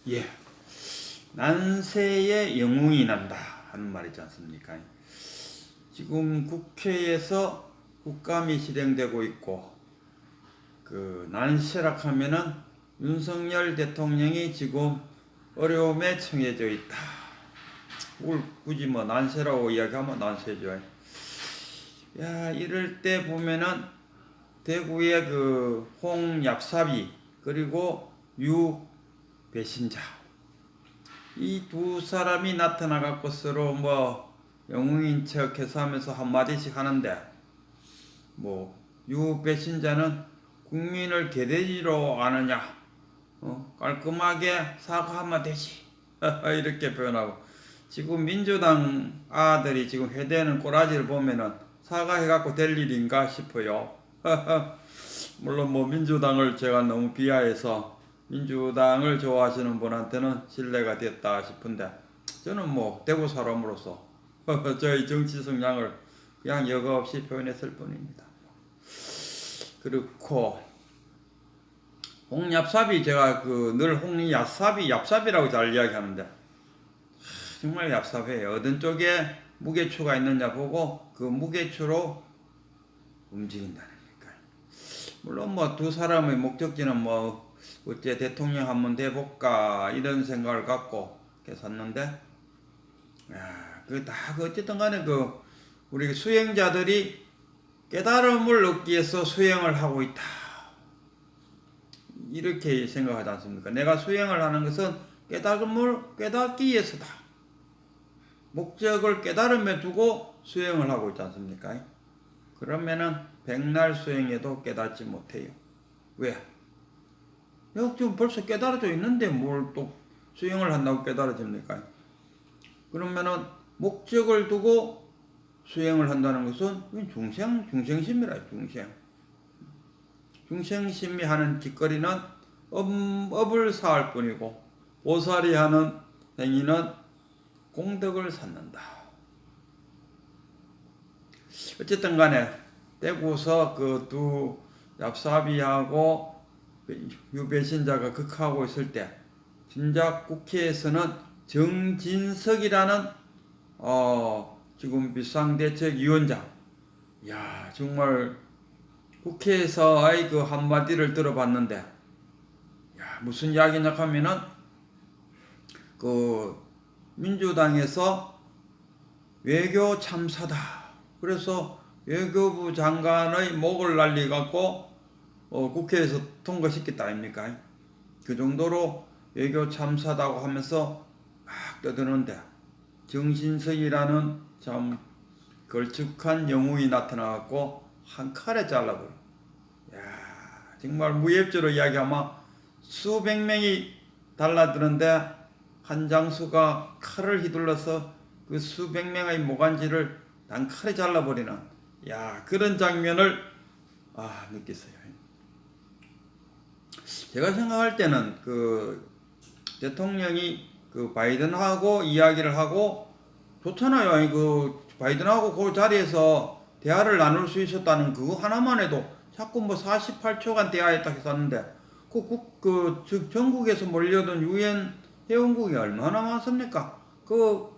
예, 난세의 영웅이 난다 하는 말 있지 않습니까? 지금 국회에서 국감이 실행되고 있고, 그 난세라 하면은 윤석열 대통령이 지금 어려움에 처해져 있다. 그걸 굳이 뭐 난세라고 이야기하면 난세죠. 야, 이럴 때 보면은 대구의 그 홍얍삽이 그리고 유 배신자, 이 두 사람이 나타나갖고 서로 뭐 영웅인 척해서 하면서 한마디씩 하는데, 뭐 유 배신자는 국민을 개돼지로 아느냐, 깔끔하게 사과하면 되지 이렇게 표현하고, 지금 민주당 아들이 지금 해대는 꼬라지를 보면은 사과해갖고 될 일인가 싶어요. 물론 뭐 민주당을 제가 너무 비하해서 민주당을 좋아하시는 분한테는 신뢰가 됐다 싶은데, 저는 뭐 대구 사람으로서 저희 정치 성향을 그냥 여과 없이 표현했을 뿐입니다. 그렇고 홍얍삽이, 제가 그 늘 얍삽이라고 잘 이야기하는데 정말 얍삽해요. 어떤 쪽에 무게추가 있느냐 보고 그 무게추로 움직인다는 거니까. 물론 뭐 두 사람의 목적지는 뭐 어째 대통령 한번 돼볼까 이런 생각을 갖고 샀는데, 그 다 어쨌든 간에 그 우리 수행자들이 깨달음을 얻기 위해서 수행을 하고 있다, 이렇게 생각하지 않습니까? 내가 수행을 하는 것은 깨달음을 깨닫기 위해서다. 목적을 깨달음에 두고 수행을 하고 있지 않습니까? 그러면은 백날 수행해도 깨닫지 못해요. 왜? 내가 지금 벌써 깨달아져 있는데 뭘 또 수행을 한다고 깨달아집니까? 그러면은 목적을 두고 수행을 한다는 것은 중생심이라, 중생심이 하는 짓거리는 업을 쌓을 뿐이고, 보살이 하는 행위는 공덕을 쌓는다. 어쨌든 간에 대구서 그 두 얍삽이하고 유배신자가 극하고 있을 때, 진작 국회에서는 정진석이라는 지금 비상대책위원장, 야 정말 국회에서의 그 한마디를 들어봤는데, 야 무슨 이야기냐 하면은 그 민주당에서 외교 참사다, 그래서 외교부 장관의 목을 날리갖고 국회에서 통과시켰다 아닙니까? 그 정도로 외교 참사다고 하면서 막 떠드는데, 정신석이라는 참 걸쭉한 영웅이 나타나갖고 한 칼에 잘라버려. 야 정말 무협지로 이야기하면 수백 명이 달라드는데 한 장수가 칼을 휘둘러서 그 수백 명의 모간지를 단칼에 잘라버리는, 그런 장면을 느꼈어요. 제가 생각할 때는 그 대통령이 그 바이든하고 이야기를 하고 좋잖아요. 그 바이든하고 그 자리에서 대화를 나눌 수 있었다는 그거 하나만 해도 자꾸 뭐 48초간 대화했다 했었는데, 그 전국에서 몰려든 유엔 회원국이 얼마나 많습니까? 그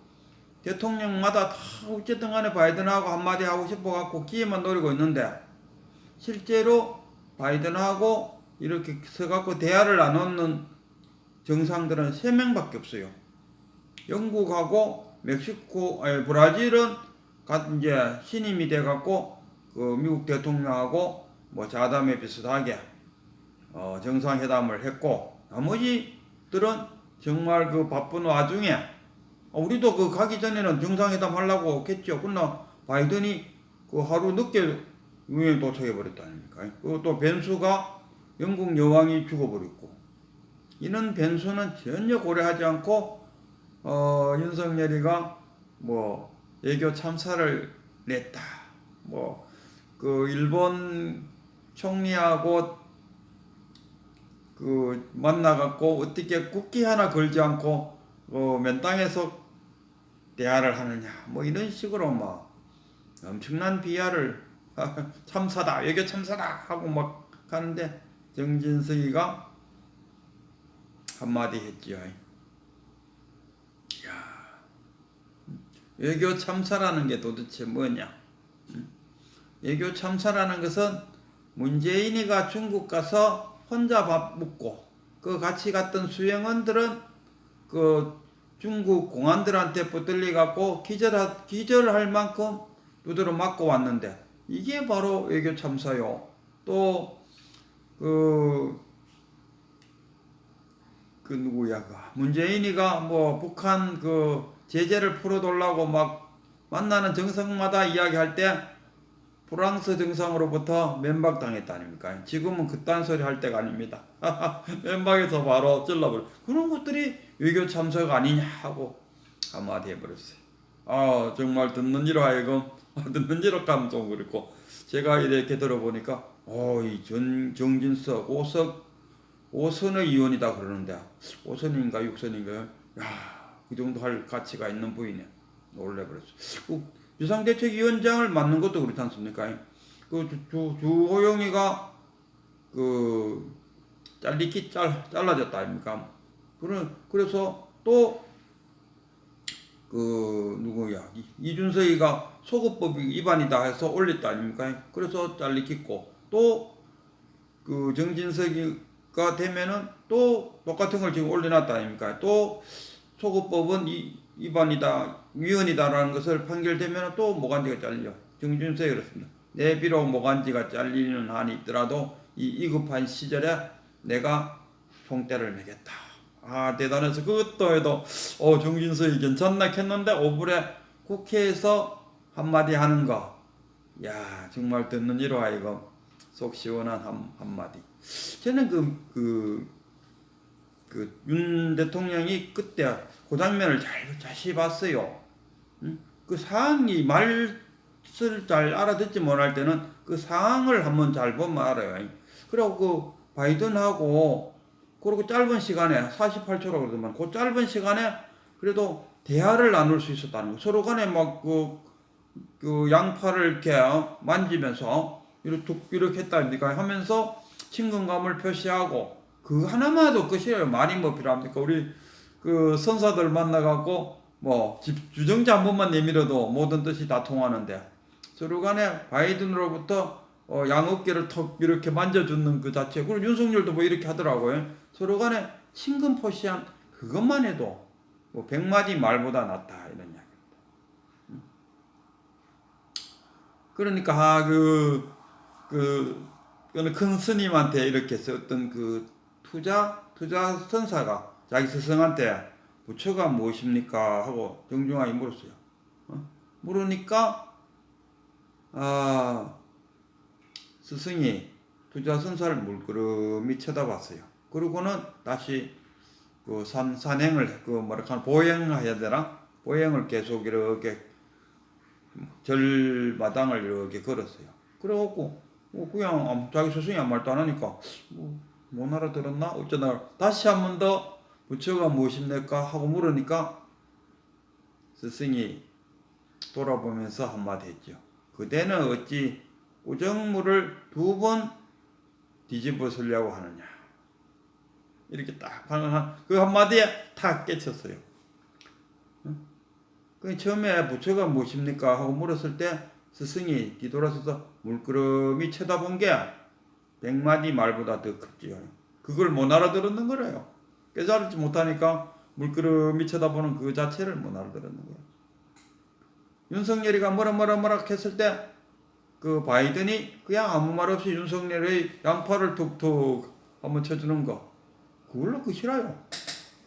대통령마다 다 어쨌든 간에 바이든하고 한마디 하고 싶어갖고 기회만 노리고 있는데, 실제로 바이든하고 이렇게 서갖고 대화를 나누는 정상들은 3명밖에 없어요. 영국하고 멕시코, 브라질은 이제 신임이 돼갖고 그 미국 대통령하고 뭐 자담에 비슷하게 정상회담을 했고, 나머지들은 정말 그 바쁜 와중에, 우리도 그 가기 전에는 정상회담 하려고 했죠. 그러나 바이든이 그 하루 늦게 유엔에 도착해 버렸다 아닙니까? 그것도 변수가 영국 여왕이 죽어버렸고, 이런 변수는 전혀 고려하지 않고 윤석열이가 뭐 외교 참사를 냈다, 뭐 그 일본 총리하고 그 만나갖고 어떻게 국기 하나 걸지 않고 맨 땅에서 대화를 하느냐, 뭐 이런 식으로 막 엄청난 비하를 참사다, 외교 참사다 하고 막 하는데, 정진석이가 한마디 했지요. 외교 참사라는 게 도대체 뭐냐? 외교 참사라는 것은 문재인이가 중국 가서 혼자 밥 먹고 그 같이 갔던 수행원들은 그 중국 공안들한테 붙들려 갖고 기절할 만큼 두드려 맞고 왔는데 이게 바로 외교 참사요. 또 누구야? 문재인이가 뭐 북한 제재를 풀어달라고 막 만나는 정상마다 이야기할 때 프랑스 정상으로부터 면박당했다 아닙니까? 지금은 그딴 소리 할 때가 아닙니다. 면박에서 바로 찔러버려. 그런 것들이 외교 참사가 아니냐 하고 한마디 해버렸어요. 정말 듣는 이로 하여금 듣는 이로 가면 좀 그렇고 제가 이렇게 들어보니까 이 정진석 오선의 의원이다 그러는데 5선인가 6선인가요? 그 정도 할 가치가 있는 부인이네. 놀래버렸어. 비상대책위원장을 맡는 것도 그렇지 않습니까? 주호영이가 잘라졌다 아닙니까? 그래서 또 누구야? 이준석이가 소급법 위반이다 해서 올렸다 아닙니까? 그래서 잘리켰고 또 정진석이가 되면은 또 똑같은 걸 지금 올려놨다 아닙니까? 또 소급법은 위반이다, 위헌이다라는 것을 판결되면 또 모간지가 잘려. 정준석이 그렇습니다. 내 비록 모간지가 잘리는 한이 있더라도 이 위급한 시절에 내가 총대를 매겠다. 대단해서 그것도 해도 정준석이 괜찮나 했는데 5불에 국회에서 한마디 하는 거. 정말 듣는 이로 하여금 속 시원한 한마디. 저는 윤 대통령이 그때 그 장면을 자세히 봤어요. 그 상황이 말을 잘 알아듣지 못할 때는 그 상황을 한번 잘 보면 알아요. 그리고 바이든하고 그리고 짧은 시간에 48초라고 그러더만 그 짧은 시간에 그래도 대화를 나눌 수 있었다는 거. 서로 간에 막 양팔을 이렇게 만지면서 이렇게 했다니까 하면서 친근감을 표시하고 그 하나만 해도 끝이에요. 말이 뭐 필요합니까? 우리 선사들 만나갖고 주정자 한 번만 내밀어도 모든 뜻이 다 통하는데 서로 간에 바이든으로부터 양어깨를 턱 이렇게 만져주는 그 자체. 그리고 윤석열도 이렇게 하더라고요. 서로 간에 친근 표시한 그것만 해도 100마디 말보다 낫다 이런 이야기입니다. 그러니까 큰 스님한테 이렇게 썼던 투자 선사가 자기 스승한테 부처가 무엇입니까? 하고 정중하게 물었어요. 물으니까 스승이 투자 선사를 물끄러미 쳐다봤어요. 그러고는 다시 산행을 보행해야 되나? 보행을 계속 이렇게 절마당을 이렇게 걸었어요. 그래갖고 그냥 자기 스승이 아무 말도 안 하니까 못 알아들었나? 어쩌나 다시 한 번 더 부처가 무엇입니까? 하고 물으니까 스승이 돌아보면서 한마디 했죠. 그대는 어찌 우정물을 2번 뒤집어 쓰려고 하느냐. 이렇게 딱 그 한마디에 탁 깨쳤어요. 처음에 부처가 무엇입니까? 하고 물었을 때 스승이 뒤돌아서서 물끄러미 쳐다본 게 100마디 말보다 더 컸지요. 그걸 못 알아들었는 거래요. 깨달지 못하니까 물끄러미 쳐다보는 그 자체를 못 알아들었는 거예요. 윤석열이가 뭐라 했을 때 바이든이 그냥 아무 말 없이 윤석열의 양팔을 툭툭 한번 쳐주는 거 그걸로 끝이라요.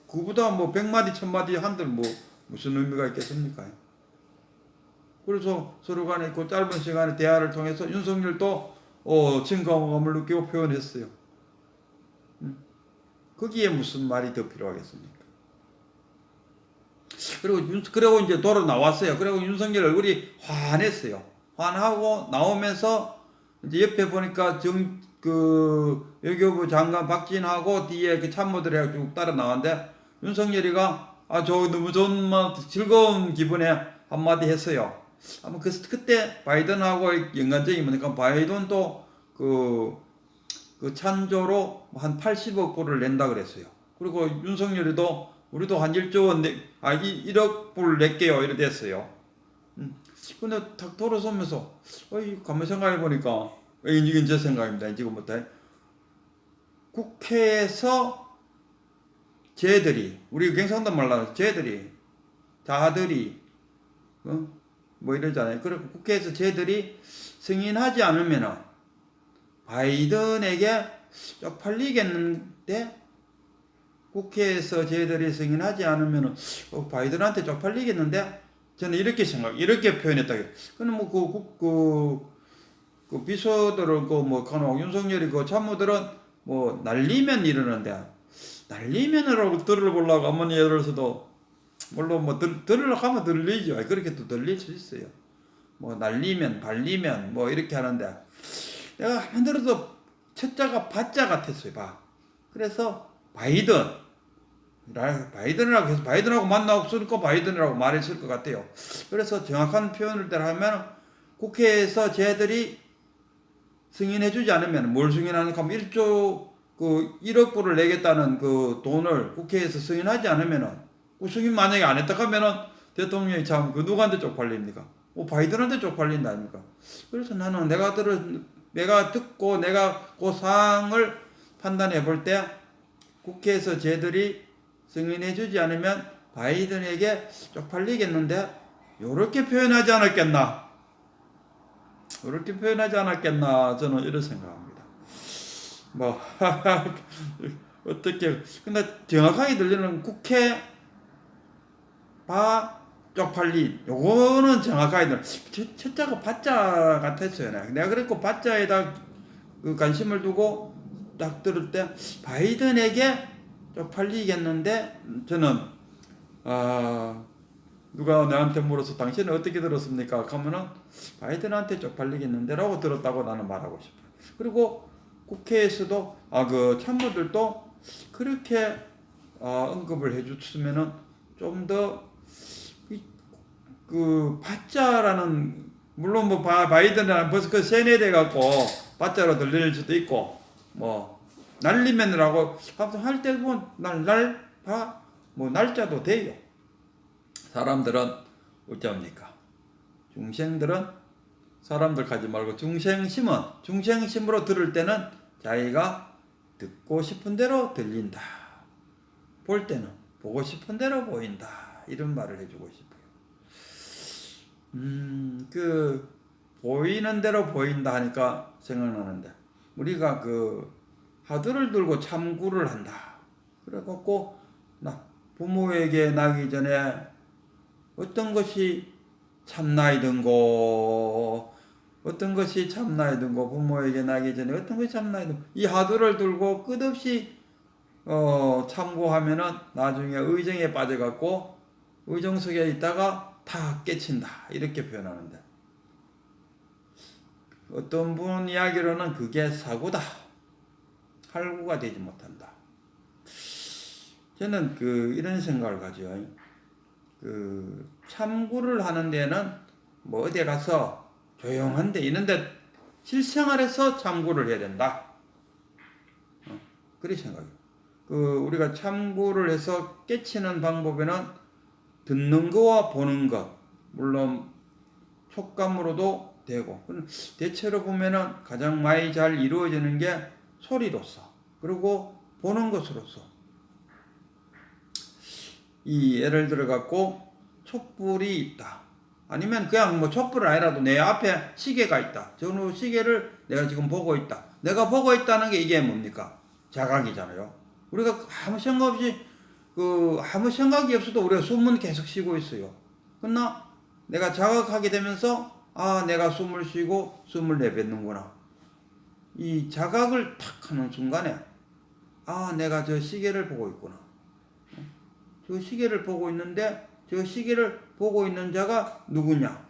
그보다 100마디 1000마디 한들 무슨 의미가 있겠습니까? 그래서 서로 간에 그 짧은 시간의 대화를 통해서 윤석열도 친감을 느끼고 표현했어요. 거기에 무슨 말이 더 필요하겠습니까? 그리고 이제 돌아 나왔어요. 그리고 윤석열 얼굴이 환했어요. 환하고 나오면서 이제 옆에 보니까 외교부 장관 박진하고 뒤에 참모들이 쭉 따라 나왔는데 윤석열이가 저 너무 좋은 즐거운 기분에 한마디 했어요. 아마 그때 바이든하고 연관적이 뭐니까 바이든도 찬조로 한 80억 불을 낸다 그랬어요. 그리고 윤석열이도 우리도 한 1조 원, 1억 불 낼게요. 이래 됐어요. 근데 탁 돌아서면서, 가만 생각해보니까, 이건 제 생각입니다. 지금부터. 국회에서 쟤들이, 우리 경상도 말로 쟤들이, 자들이, 뭐 이러잖아요. 그리고 국회에서 쟤들이 승인하지 않으면은, 바이든에게 쪽팔리겠는데, 국회에서 쟤들이 승인하지 않으면은, 바이든한테 쪽팔리겠는데, 저는 이렇게 표현했다. 그는 그 비서들은 간혹 윤석열이 참모들은 날리면 이러는데, 날리면으로 들어보려고 하면 예를 들어서도, 물론 들으려고 하면 들리죠. 그렇게 또 들릴 수 있어요. 날리면, 발리면, 이렇게 하는데, 내가 한 들어도 첫자가 바자 같았어요, 봐. 그래서 바이든이라고 해서 바이든하고 만나없으니까 바이든이라고 말했을 것 같아요. 그래서 정확한 표현을 따라 하면 국회에서 쟤들이 승인해주지 않으면 뭘 승인하는가 하면 1억 불을 내겠다는 그 돈을 국회에서 승인하지 않으면은 그 승인 만약에 안 했다 하면은 대통령이 참 누구한테 쪽팔립니까? 바이든한테 쪽팔린다 아닙니까? 그래서 나는 내가 듣고 내가 그 사항을 판단해 볼 때 국회에서 쟤들이 승인해주지 않으면 바이든에게 쪽팔리겠는데 요렇게 표현하지 않았겠나? 저는 이런 생각합니다. 어떻게 근데 정확하게 들리는 국회 쪽팔린 요거는 정확하게 첫자가 바자 같았어요. 내가 그랬고 바자에다 그 관심을 두고 딱 들을 때 바이든에게 쪽팔리겠는데 저는 누가 나한테 물어서 당신은 어떻게 들었습니까? 하면은 바이든한테 쪽팔리겠는데 라고 들었다고 나는 말하고 싶어요. 그리고 국회에서도 그 참모들도 그렇게 언급을 해줬으면은 좀 더 그 바자라는 물론 바이든은 벌써 그 세뇌돼 갖고 바자로 들릴 수도 있고 날리면이라고 할 때 날짜도 돼요. 사람들은 어쩝니까? 중생들은 사람들 가지 말고 중생심으로 들을 때는 자기가 듣고 싶은 대로 들린다. 볼 때는 보고 싶은 대로 보인다. 이런 말을 해주고 싶어요. 보이는 대로 보인다 하니까 생각나는데, 우리가 하두를 들고 참구를 한다. 그래갖고, 부모에게 나기 전에 어떤 것이 참나이든고, 부모에게 나기 전에 어떤 것이 참나이든고, 이 하두를 들고 끝없이, 참고하면은 나중에 의정에 빠져갖고, 의정 속에 있다가 다 깨친다. 이렇게 표현하는데, 어떤 분 이야기로는 그게 사고다. 할구가 되지 못한다. 저는 이런 생각을 가져요. 참고를 하는 데는 어디에 가서 조용한데 이런데 실생활에서 참고를 해야 된다. 그런 생각이에요. 우리가 참고를 해서 깨치는 방법에는 듣는 거와 보는 것, 물론 촉감으로도 되고, 대체로 보면은 가장 많이 잘 이루어지는 게 소리로서, 그리고 보는 것으로서. 예를 들어 갖고 촛불이 있다. 아니면 그냥 촛불 아니라도 내 앞에 시계가 있다. 저는 시계를 내가 지금 보고 있다. 내가 보고 있다는 게 이게 뭡니까? 자각이잖아요. 우리가 아무 생각이 없어도 우리가 숨은 계속 쉬고 있어요. 그러나 내가 자각하게 되면서 내가 숨을 쉬고 숨을 내뱉는구나. 이 자각을 탁 하는 순간에 내가 저 시계를 보고 있구나. 저 시계를 보고 있는데 저 시계를 보고 있는 자가 누구냐?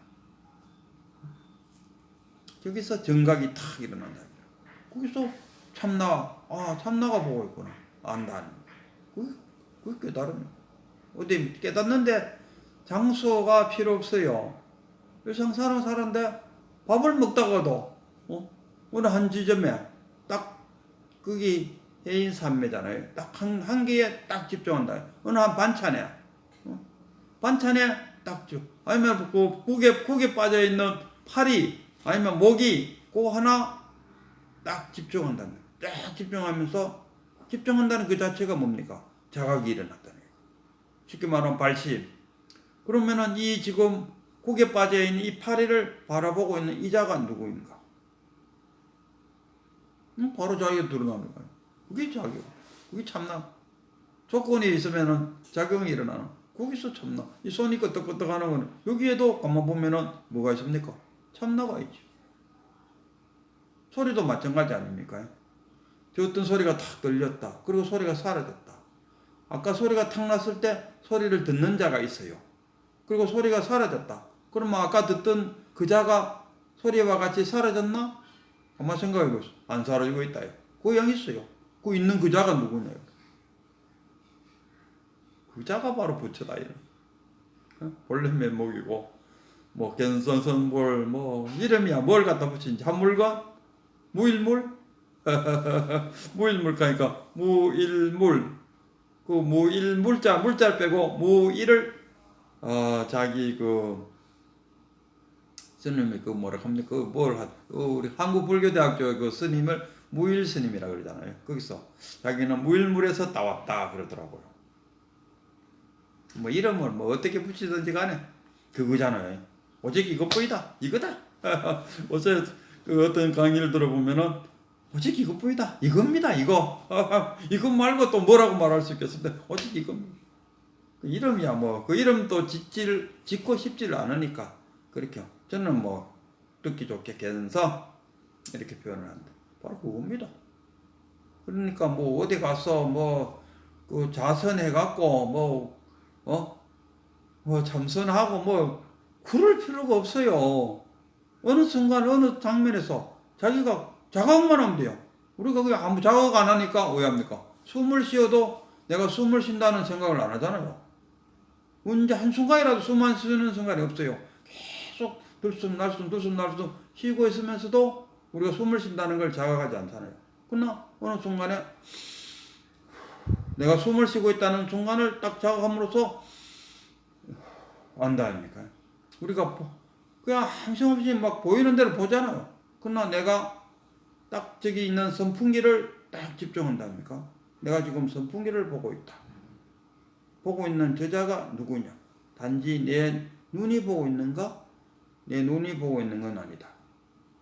저기서 정각이 탁 일어난다. 거기서 참나가 보고 있구나. 안다. 그게 깨달음. 어디 깨닫는데 장소가 필요 없어요. 일상사는 사는데 밥을 먹다가도 어느 한 지점에 딱 거기 해인산매잖아요. 딱 한 개에 딱 집중한다. 어느 한 반찬에, 반찬에 딱 아니면 그 국에 빠져 있는 파리, 아니면 모기, 그거 하나 딱 집중한다는 거예요. 딱 집중하면서, 집중한다는 그 자체가 뭡니까? 자각이 일어났다는 거예요. 쉽게 말하면 발심. 그러면은 이 지금 국에 빠져 있는 이 파리를 바라보고 있는 이 자가 누구인가? 바로 자기가 드러나는 거예요. 그게 자격. 그게 참나. 조건이 있으면은 작용이 일어나는. 거기서 참나. 이 손이 끄덕끄덕 하는 거는 여기에도 가만 보면은 뭐가 있습니까? 참나가 있죠. 소리도 마찬가지 아닙니까? 저 어떤 소리가 탁 들렸다. 그리고 소리가 사라졌다. 아까 소리가 탁 났을 때 소리를 듣는 자가 있어요. 그리고 소리가 사라졌다. 그러면 아까 듣던 그 자가 소리와 같이 사라졌나? 한번 생각해 보세요. 안 사라지고 있다. 그 양 있어요. 그 있는 그 자가 누구냐요? 그 자가 바로 부처다. 본래 면목이고, 뭐, 견선선볼, 뭐, 이름이야. 뭘 갖다 붙인지. 한 물건? 무일물? 무일물 가니까, 무일물. 그 무일물자, 물자를 빼고, 무일을, 자기 스님이 뭐라 합니까? 우리 한국불교대학교 그 스님을 무일 스님이라 그러잖아요. 거기서 자기는 무일물에서 따왔다 그러더라고요. 뭐 이름을 뭐 어떻게 붙이든지 간에 그거잖아요. 오직 이것뿐이다. 이거다. 어제 그 어떤 강의를 들어보면은 오직 이것뿐이다. 이겁니다. 이거. 이것 말고 또 뭐라고 말할 수 있겠습니까? 오직 이겁니다. 그 이름이야 뭐 그 이름도 짓고 싶지를 않으니까 그렇게 저는 뭐 듣기 좋게 견서 이렇게 표현을 한다. 바로 그겁니다. 그러니까 뭐 어디 가서 뭐 그 자선해갖고 뭐 참선하고 뭐 그럴 필요가 없어요. 어느 순간 어느 장면에서 자기가 자각만 하면 돼요. 우리가 그게 아무 자각 안 하니까 왜 합니까? 숨을 쉬어도 내가 숨을 쉰다는 생각을 안 하잖아요. 언제 한순간이라도 숨 안 쉬는 순간이 없어요. 계속 들숨 날숨 쉬고 있으면서도 우리가 숨을 쉰다는 걸 자각하지 않잖아요. 그러나 어느 순간에 내가 숨을 쉬고 있다는 순간을 딱 자각함으로써 안다 아닙니까? 우리가 그냥 항상없이 막 보이는 대로 보잖아요. 그러나 내가 딱 저기 있는 선풍기를 딱 집중한답니까? 내가 지금 선풍기를 보고 있다. 보고 있는 저자가 누구냐? 단지 내 눈이 보고 있는가? 내 눈이 보고 있는 건 아니다.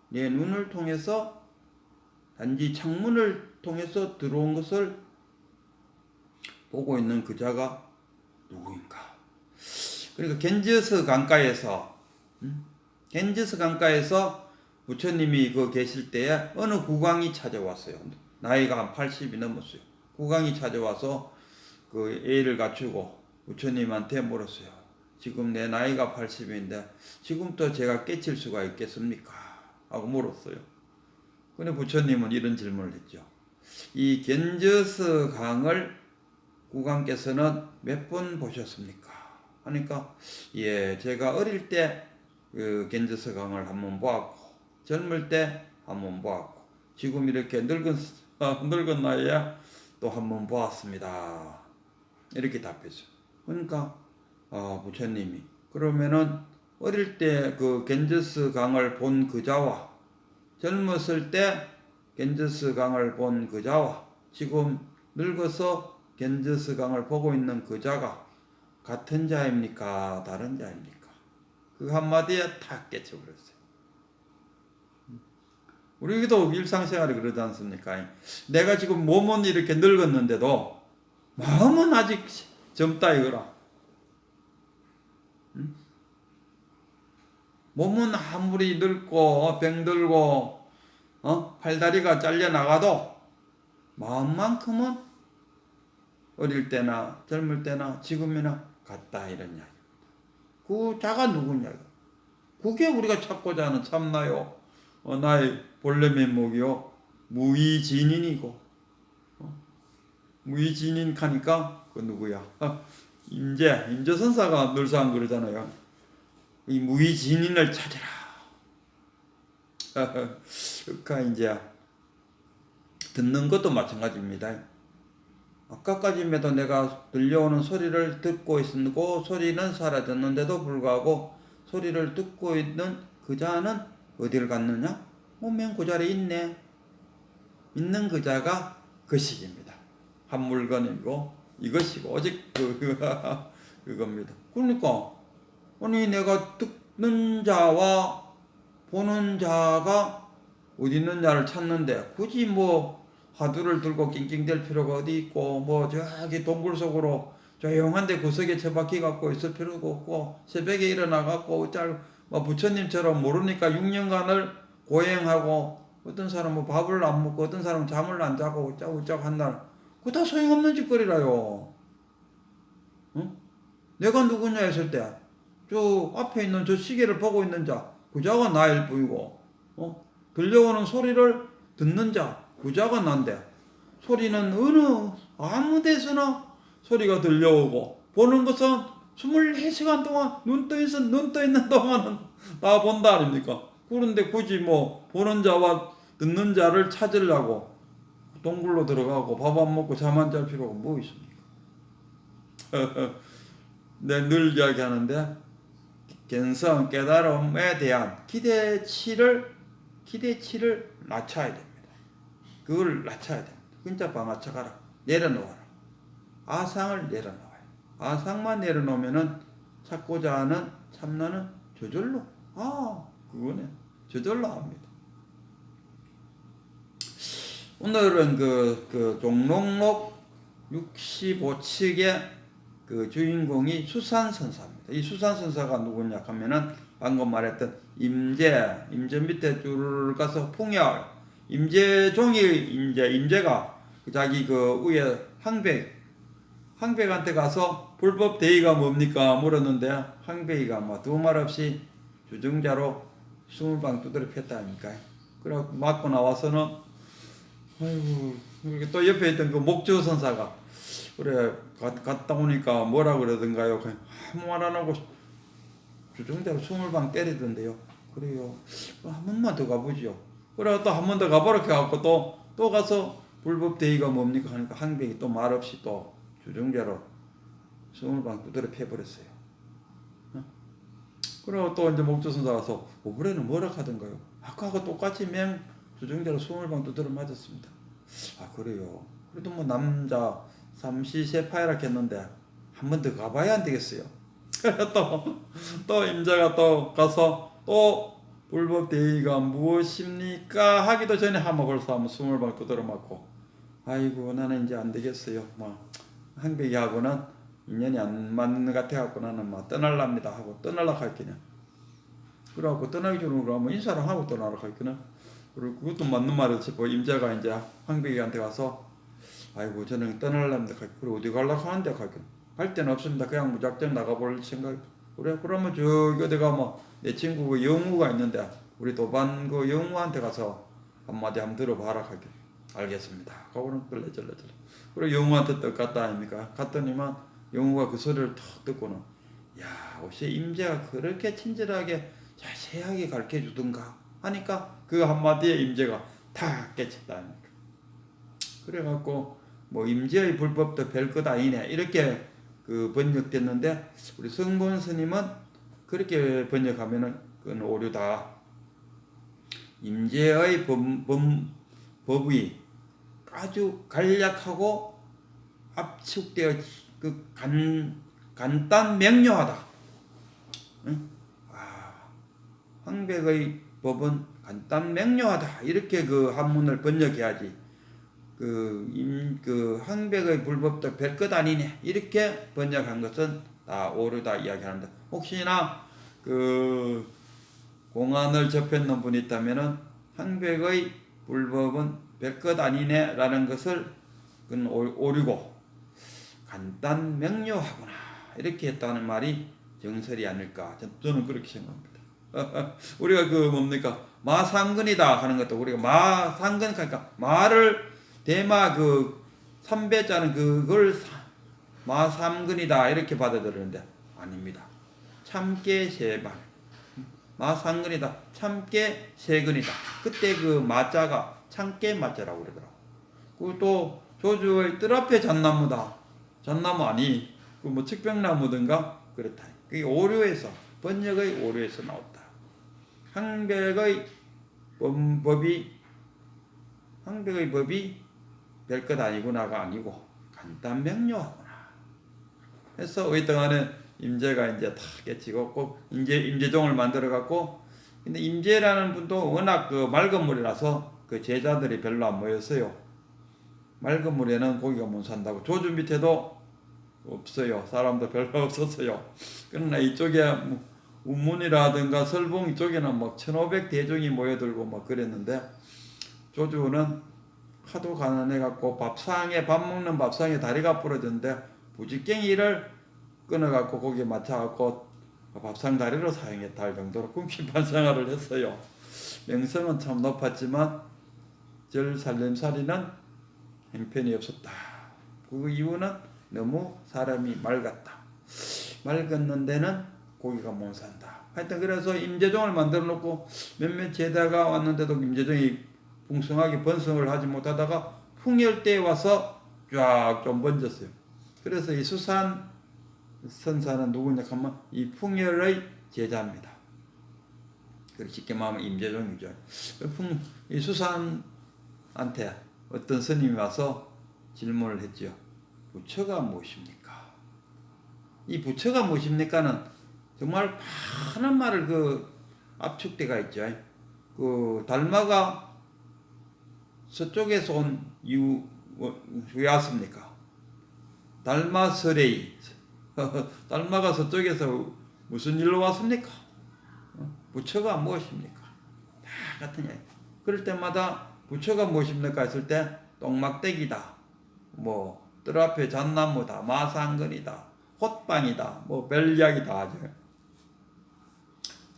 내 눈을 통해서 단지 창문을 통해서 들어온 것을 보고 있는 그 자가 누구인가? 그러니까 겐지스 강가에서 부처님이 계실 때에 어느 국왕이 찾아왔어요. 나이가 한 80이 넘었어요. 국왕이 찾아와서 그 예의를 갖추고 부처님한테 물었어요. 지금 내 나이가 80인데 지금도 제가 깨칠 수가 있겠습니까? 하고 물었어요. 근데 부처님은 이런 질문을 했죠. 이 겐저스 강을 국왕께서는 몇 번 보셨습니까? 하니까 예, 제가 어릴 때 그 겐저스 강을 한번 보았고 젊을 때 한번 보았고 지금 이렇게 늙은 나이에 또 한번 보았습니다. 이렇게 답했어요. 그러니까 부처님이 그러면은 어릴 때 그 겐저스 강을 본 그자와 젊었을 때 겐저스 강을 본 그자와 지금 늙어서 겐저스 강을 보고 있는 그자가 같은 자입니까? 다른 자입니까? 그 한마디에 탁 깨쳐버렸어요. 우리도 일상생활이 그러지 않습니까? 내가 지금 몸은 이렇게 늙었는데도 마음은 아직 젊다 이거라. 몸은 아무리 늙고 병들고 팔다리가 잘려나가도 마음만큼은 어릴 때나 젊을 때나 지금이나 같다 이런 이야기. 그 자가 누구냐? 그게 우리가 찾고자 하는 참나요. 나의 본래 면목이요. 무의진인이고 무의진인 하니까 그 누구야? 임재선사가 늘상 그러잖아요. 이 무의진인을 찾아라. 그러니까 이제 듣는 것도 마찬가지입니다. 아까까지에도 내가 들려오는 소리를 듣고 있었고 소리는 사라졌는데도 불구하고 소리를 듣고 있는 그 자는 어디를 갔느냐? 오면 그 자리에 있네. 있는 그 자가 거식입니다. 한 물건이고 이것이고 오직 그겁니다. 그러니까 아니 내가 듣는 자와 보는 자가 어디 있느냐를 찾는데 굳이 뭐 화두를 들고 낑낑댈 필요가 어디 있고 뭐 저기 동굴 속으로 조용한데 구석에 처박혀 갖고 있을 필요가 없고 새벽에 일어나 갖고 뭐 부처님처럼 모르니까 6년간을 고행하고 어떤 사람은 밥을 안 먹고 어떤 사람은 잠을 안 자고 우짜우짜 한날 그거 다 소용없는 짓거리라요. 응? 내가 누구냐 했을 때 저 앞에 있는 저 시계를 보고 있는 자 그자가 나일 뿐이고 들려오는 소리를 듣는 자 그자가 난데 소리는 아무 데서나 소리가 들려오고 보는 것은 24시간 동안 눈 떠 있는 동안은 다 본다 아닙니까? 그런데 굳이 뭐 보는 자와 듣는 자를 찾으려고 동굴로 들어가고 밥 안 먹고 잠 안 잘 필요가 뭐 있습니까? 네, 늘 이야기하는데 견성 깨달음에 대한 기대치를 낮춰야 됩니다. 그걸 낮춰야 됩니다. 진짜 낮춰가라. 내려놓아라. 아상을 내려놓아요. 아상만 내려놓으면은 찾고자 하는 참나는 저절로 그거네. 저절로 합니다. 오늘은 그 종록록 65칙의 그 주인공이 수산선사입니다. 이 수산선사가 누구냐 하면은 방금 말했던 임제 밑에 줄 가서 풍열, 임제종이 임제가 자기 그 위에 항백한테 가서 불법 대의가 뭡니까 물었는데 항백이가 뭐 두 말 없이 주정자로 20방 두드려 팼다 아닙니까? 그래 맞고 나와서는 아이고 또 옆에 있던 그 목주선사가 그래 갔다 오니까 뭐라 그러던가요? 그냥 아무 말 안 하고 주정자로 20방 때리던데요. 그래요. 한 번만 더 가보지요. 그래 또 한 번 더 가보라 해갖고 또 가서 불법 대의가 뭡니까 하니까 항백이 또 말없이 또 주정자로 20방 두드려 패버렸어요. 그리고 또 이제 목조선사 가서 오브레는 뭐라 하던가요? 아까하고 똑같이 주정자로 20방 두드려 맞았습니다. 그래요. 그래도 뭐 남자 삼시세파이라 했는데 한 번 더 가봐야 안 되겠어요. 또 임자가 또 가서 또 불법 대의가 무엇입니까 하기도 전에 한번 벌써 20방 두드려 맞고 아이고 나는 이제 안 되겠어요. 항백이하고는 인연이 안 맞는 것 같아갖고 나는 떠날랍니다 하고 떠날라 할게냐. 그래갖고 떠나기 전에 그러면 인사를 하고 떠나라 할게냐. 그리고 그것도 맞는 말이었지. 임자가 이제 항백이한테 가서 아이고 저는 떠날랍니다. 그리고 어디 가려고 하는데 갈 데는 없습니다. 그냥 무작정 나가볼 생각. 그래 그러면 저기 어디가 내 친구 그 영우가 있는데 우리 도반 그 영우한테 가서 한마디 한번 들어봐라 할게. 알겠습니다. 그거는 끌레절레. 그리고 영우한테 또 갔다 아닙니까? 갔더니만 영우가 그 소리를 탁 듣고는 야 혹시 임재가 그렇게 친절하게 자세하게 가르쳐 주던가 하니까 그 한마디에 임재가 탁 깨쳤다 아닙니까? 그래갖고 임재의 불법도 별것 아니네 이렇게 그 번역됐는데 우리 성본 스님은 그렇게 번역하면은 그건 오류다. 임재의 법이 아주 간략하고 압축되어 간단 명료하다. 응? 항백의 법은 간단 명료하다. 이렇게 그 한문을 번역해야지. 항백의 불법도 별것 아니네. 이렇게 번역한 것은 다 오류다 이야기합니다. 혹시나 공안을 접했는 분이 있다면은 항백의 불법은 별것 아니네 라는 것을 그건 오류고 간단 명료하구나 이렇게 했다는 말이 정설이 아닐까 저는 그렇게 생각합니다. 우리가 뭡니까 마상근이다 하는 것도 우리가 마상근 그러니까 말을 대마 삼배자는 그걸 마삼근이다 이렇게 받아들이는데 아닙니다. 참깨 세발 마상근이다 참깨 세근이다. 그때 마자가 참깨 마자라고 그러더라고. 그리고 또 조주의 뜰 앞에 잣나무다. 잣나무 아니, 그 뭐 측벽나무든가 그렇다. 그게 오류에서, 번역의 오류에서 나왔다. 항백의 법이 별 것 아니구나가 아니고 간단 명료하구나. 그래서 의등하는 임재가 이제 다 깨치고 꼭 임재종을 만들어 갖고, 근데 임재라는 분도 워낙 그 맑은 물이라서 그 제자들이 별로 안 모였어요. 맑은 물에는 고기가 못 산다고. 조주 밑에도 없어요. 사람도 별로 없었어요. 그러나 이쪽에 운문이라든가 설봉 이쪽에는 뭐 1500 대중이 모여들고 막 그랬는데, 조주는 하도 가난해갖고 밥 먹는 밥상에 다리가 부러졌는데 부지깽이를 끊어갖고 거기에 맞춰갖고 밥상 다리로 사용했다 할 정도로 궁핍한 생활을 했어요. 명성은 참 높았지만 절 살림살이는 형편이 없었다. 그 이유는 너무 사람이 맑았다. 맑았는 데는 고기가 못 산다. 하여튼 그래서 임재종을 만들어 놓고 몇몇 제자가 왔는데도 임재종이 풍성하게 번성을 하지 못하다가 풍열때에 와서 쫙 좀 번졌어요. 그래서 이 수산 선사는 누구냐 하면 이 풍열의 제자입니다. 쉽게 말하면 임재종이죠. 이 수산한테 어떤 스님이 와서 질문을 했죠. 부처가 무엇입니까? 이 부처가 무엇입니까는 정말 많은 말을 그 압축대가 있죠. 그 달마가 서쪽에서 온 이유 왜 왔습니까? 달마설레이. 달마가 서쪽에서 무슨 일로 왔습니까? 부처가 무엇입니까? 다 같은 얘기. 그럴 때마다 부처가 무엇입니까 했을 때 똥막대기다, 뭐 뜰 앞에 잣나무다, 마상근이다, 헛방이다, 뭐 별약이다 하죠.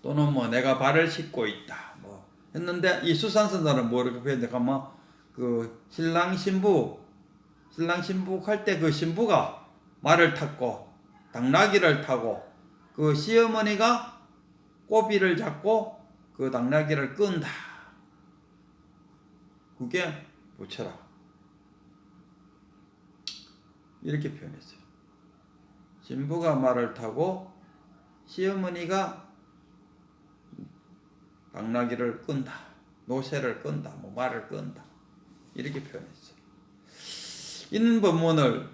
또는 뭐 내가 발을 씻고 있다 뭐 했는데, 이 수산선사는 뭐라고 표현했까 하면 그 신랑 신부 할 때 그 신부가 말을 탔고 당나귀를 타고 그 시어머니가 꼬비를 잡고 그 당나귀를 끈다. 그게 부처라. 이렇게 표현했어요. 신부가 말을 타고 시어머니가 당나귀를 끈다. 노새를 끈다. 뭐 말을 끈다. 이렇게 표현했어요. 이런 법문을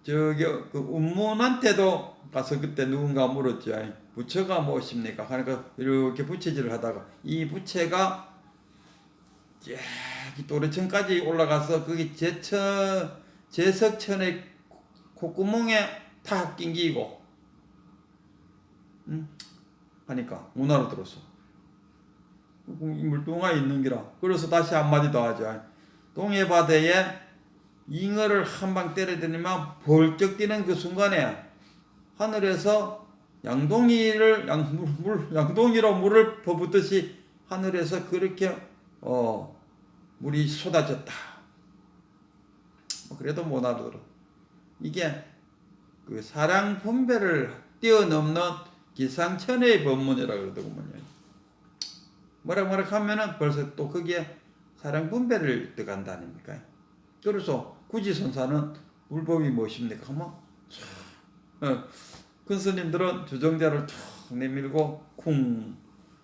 그 운문한테도 가서 그때 누군가 물었죠. 부처가 무엇입니까? 그러니까 이렇게 부채질을 하다가 이 부채가 저기 도래천까지 올라가서 거기 제석천의 콧구멍에 탁 낑기고 하니까 문화로 들었어. 물동아에 있는 기라. 그래서 다시 한마디 더 하죠. 동해바다에 잉어를 한 방 때려드리면 벌쩍 뛰는 그 순간에 하늘에서 양동이로 물을 퍼붓듯이 하늘에서 그렇게 물이 쏟아졌다. 그래도 못 알아들어. 이게 그 사량 분별을 뛰어넘는 기상천외의 법문이라고 그러더군요. 뭐라 하면은 벌써 또 거기에 사량 분별을 들어간다 아닙니까? 그래서 굳이 선사는 불법이 무엇입니까? 하면 큰 스님들은 주정자를 툭 내밀고 쿵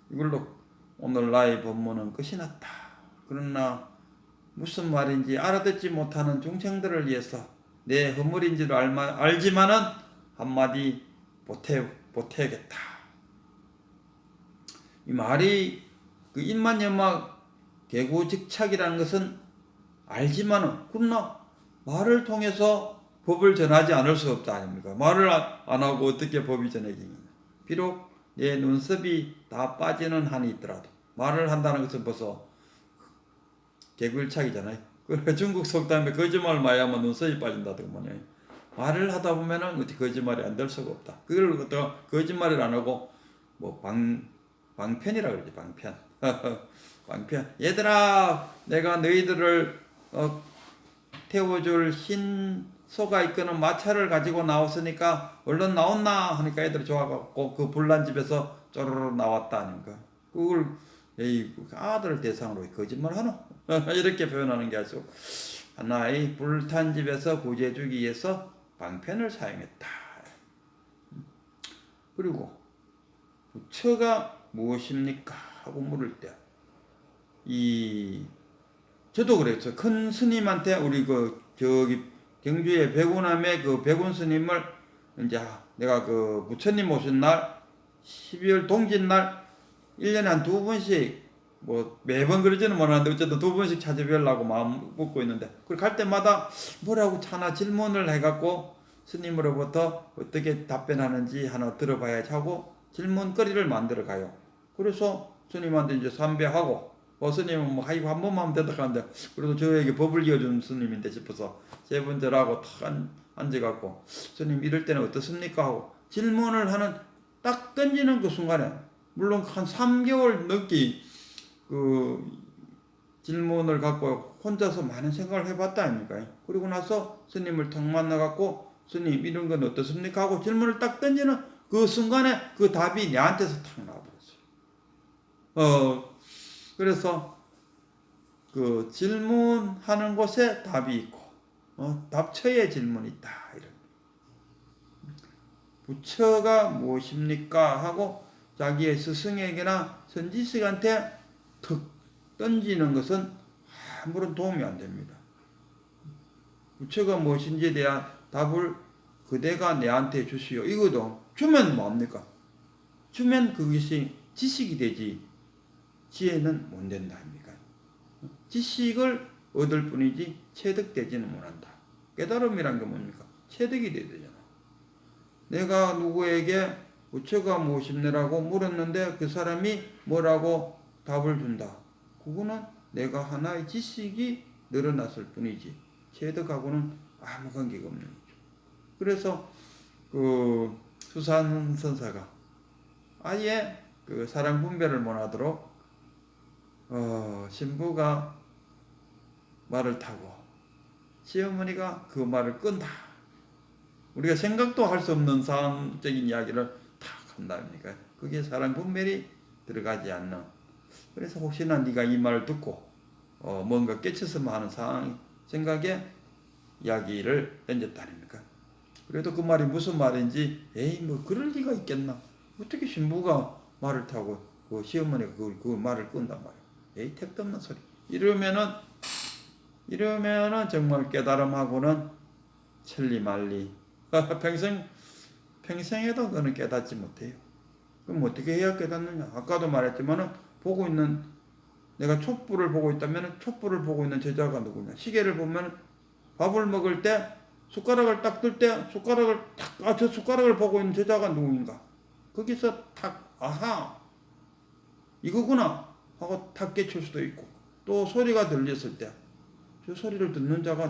이걸로 오늘 나의 법문은 끝이 났다. 그러나 무슨 말인지 알아듣지 못하는 중생들을 위해서 내 허물인지도 알지만은 한마디 보태야겠다. 이 말이 그 인만연막 개구직착이라는 것은 알지만은 그러나 말을 통해서 법을 전하지 않을 수 없다 아닙니까? 말을 안 하고 어떻게 법이 전해지느냐. 비록 내 눈썹이 다 빠지는 한이 있더라도 말을 한다는 것은 벌써 개구일착이잖아요. 중국 속담에 거짓말 많이 하면 눈썹이 빠진다더구만요. 말을 하다 보면은 어떻게 거짓말이 안 될 수가 없다. 그걸 갖다가 거짓말을 안 하고 뭐 방편이라 그러지. 방편. 방편. 얘들아, 내가 너희들을 태워줄 흰 소가 이끄는 마차를 가지고 나왔으니까 얼른 나왔나 하니까 애들이 좋아갖고 그 불난 집에서 쪼르르 나왔다 아닌가. 그걸 아들을 대상으로 거짓말 하노? 이렇게 표현하는 게 아주 하나의 불탄 집에서 구제주기 위해서 방편을 사용했다. 그리고 부처가 무엇입니까? 하고 물을 때, 저도 그랬죠. 큰 스님한테 우리 저기 경주의 백운함의 백운 스님을 이제 내가 부처님 오신 날 12월 동짓날 1년에 한 2번씩 뭐 매번 그러지는 못하는데 어쨌든 2번씩 찾아뵈려고 마음 먹고 있는데, 그걸 갈 때마다 뭐라고 하나 질문을 해갖고 스님으로부터 어떻게 답변하는지 하나 들어봐야지 하고 질문거리를 만들어 가요. 그래서 스님한테 이제 삼배하고, 스님은 뭐 하이고 한 번만 하면 된다 하는데, 그래도 저에게 법을 이어준 스님인데 싶어서 세 번째라고 탁 앉아갖고, 스님 이럴 때는 어떻습니까? 하고 질문을 하는, 딱 던지는 그 순간에, 물론 한 3개월 넘게 질문을 갖고 혼자서 많은 생각을 해봤다 아닙니까? 그리고 나서 스님을 탁 만나갖고, 스님 이런 건 어떻습니까? 하고 질문을 딱 던지는 그 순간에 그 답이 내한테서 탁 나와버렸어요. 그래서 질문하는 곳에 답이 있고, 답처에 질문이 있다. 이런. 부처가 무엇입니까? 하고 자기의 스승에게나 선지식한테 턱 던지는 것은 아무런 도움이 안 됩니다. 부처가 무엇인지에 대한 답을 그대가 내한테 주시오. 이거도 주면 뭐합니까? 주면 그것이 지식이 되지 지혜는 못 된다 합니까? 지식을 얻을 뿐이지 체득되지는 못한다. 깨달음이란 게 뭡니까? 체득이 돼야 되잖아. 내가 누구에게 부처가 무엇입니라고 물었는데 그 사람이 뭐라고 답을 준다. 그거는 내가 하나의 지식이 늘어났을 뿐이지 체득하고는 아무 관계가 없는 거죠. 그래서 수산 선사가 아예 사랑 분별을 못하도록 신부가 말을 타고 시어머니가 그 말을 끈다. 우리가 생각도 할 수 없는 상황적인 이야기를 탁 한다니까. 그게 사랑 분별이 들어가지 않는. 그래서 혹시나 네가 이 말을 듣고 뭔가 깨쳤으면 하는 생각에 이야기를 던졌다 아닙니까? 그래도 그 말이 무슨 말인지, 뭐 그럴 리가 있겠나? 어떻게 신부가 말을 타고 시어머니가 그 말을 끈단 말이야? 택도 없는 소리. 이러면은 정말 깨달음하고는 천리말리. 평생에도 그는 깨닫지 못해요. 그럼 어떻게 해야 깨닫느냐? 아까도 말했지만은 내가 촛불을 보고 있다면 촛불을 보고 있는 제자가 누구냐? 시계를 보면 밥을 먹을 때 숟가락을 딱 들 때 저 숟가락을 보고 있는 제자가 누구인가? 거기서 아하, 이거구나 하고 탁 깨칠 수도 있고, 또 소리가 들렸을 때 저 소리를 듣는 자가